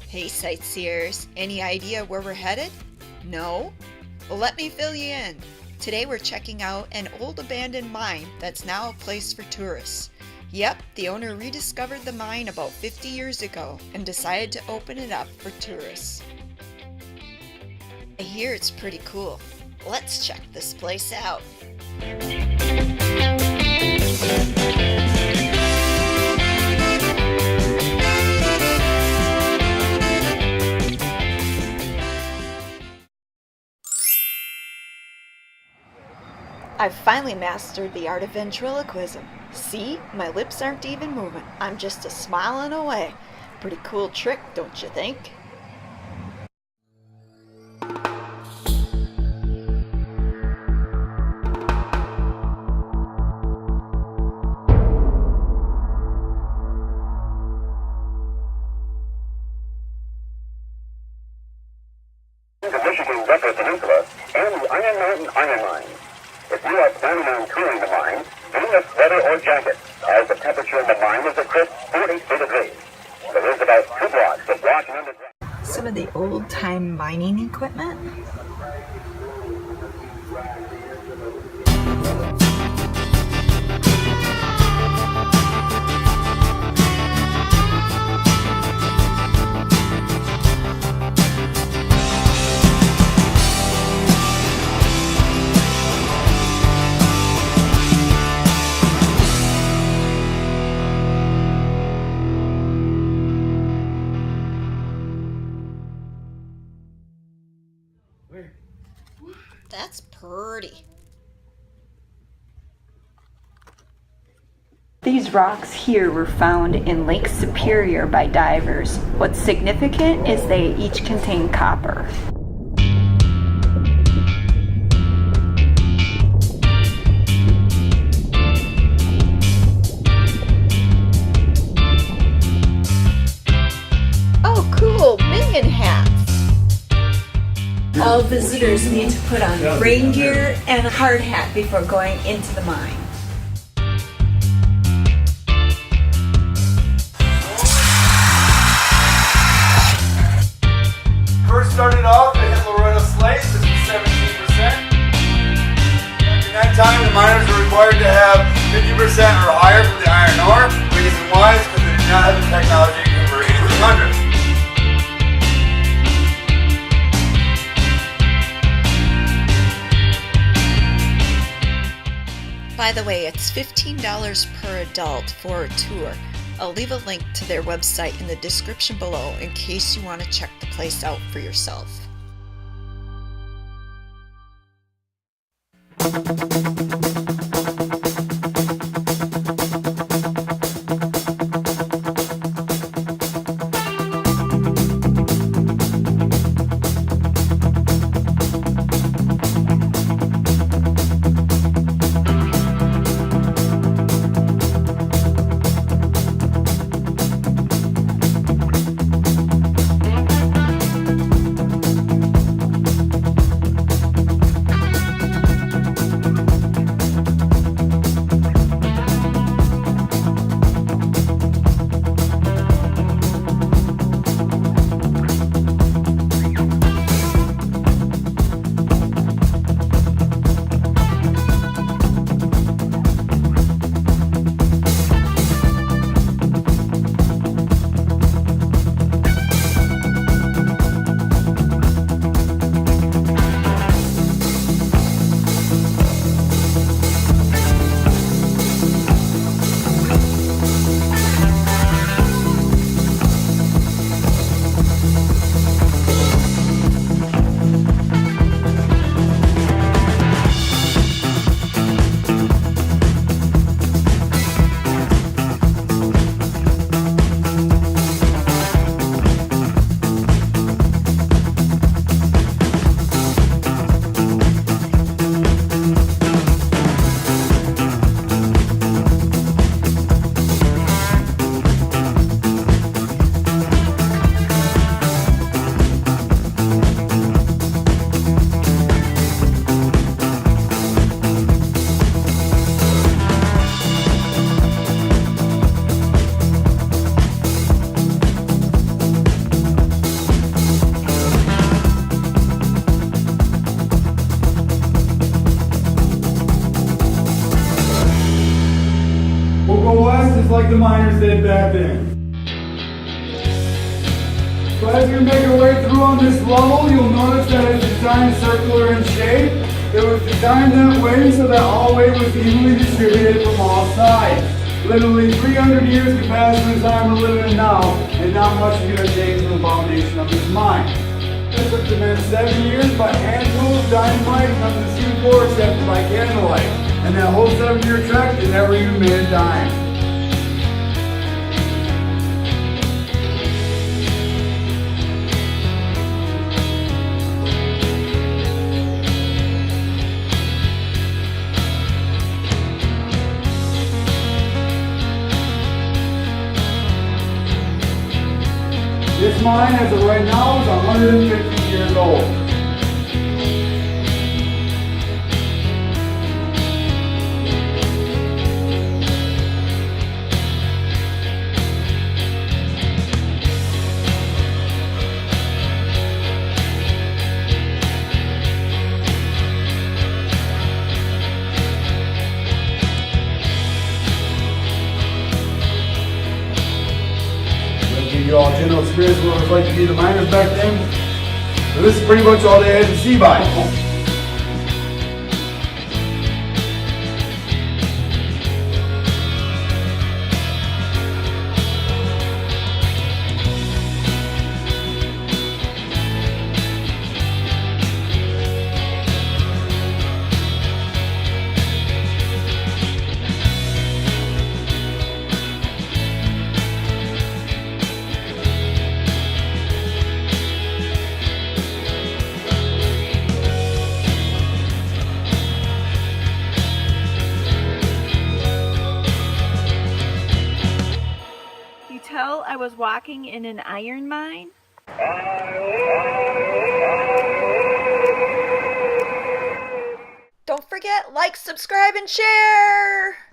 Hey sightseers, any idea where we're headed? No? Well, let me fill you in. Today we're checking out an old abandoned mine that's now a place for tourists. Yep, the owner rediscovered the mine about 50 years ago and decided to open it up for tourists. I hear it's pretty cool. Let's check this place out. I've finally mastered the art of ventriloquism. See, my lips aren't even moving. I'm just a smiling away. Pretty cool trick, don't you think? The Michigan Desert Peninsula and the Iron Mountain Iron Mine. If you are planning on touring the mine, bring a sweater or jacket, as the temperature in the mine is a crisp 42 degrees. There is about 2 blocks of walking underground. Some of the old-time mining equipment. That's pretty. These rocks here were found in Lake Superior by divers. What's significant is they each contain copper. Oh, cool! Minion hats! All visitors need to put on rain gear and a hard hat before going into the mine. First started off, they hit Loretta Slate, this was 17%. In that time, the miners were required to have 50% or higher for the iron ore. The reason why is because they did not have the technology to convert it to 100. By the way, it's $15 per adult for a tour. I'll leave a link to their website in the description below in case you want to check the place out for yourself. the miners did back then. So as we make our way through on this level, you'll notice that it's designed circular in shape. It was designed that way so that all weight was evenly distributed from all sides. Literally 300 years have passed from the time we're living in now, and not much is going to change from the foundation of this mine. It took the men 7 years by hand tools, dynamite, and nothing to shoot for except by candlelight. And that whole 7-year trek, they never even made a dime. This mine, as of right now, is 150 years old. Give you all a general experience of what it was like to be the miners back then. So this is pretty much all they had to see by. Tell I was walking in an iron mine? Don't forget, like, subscribe, and share!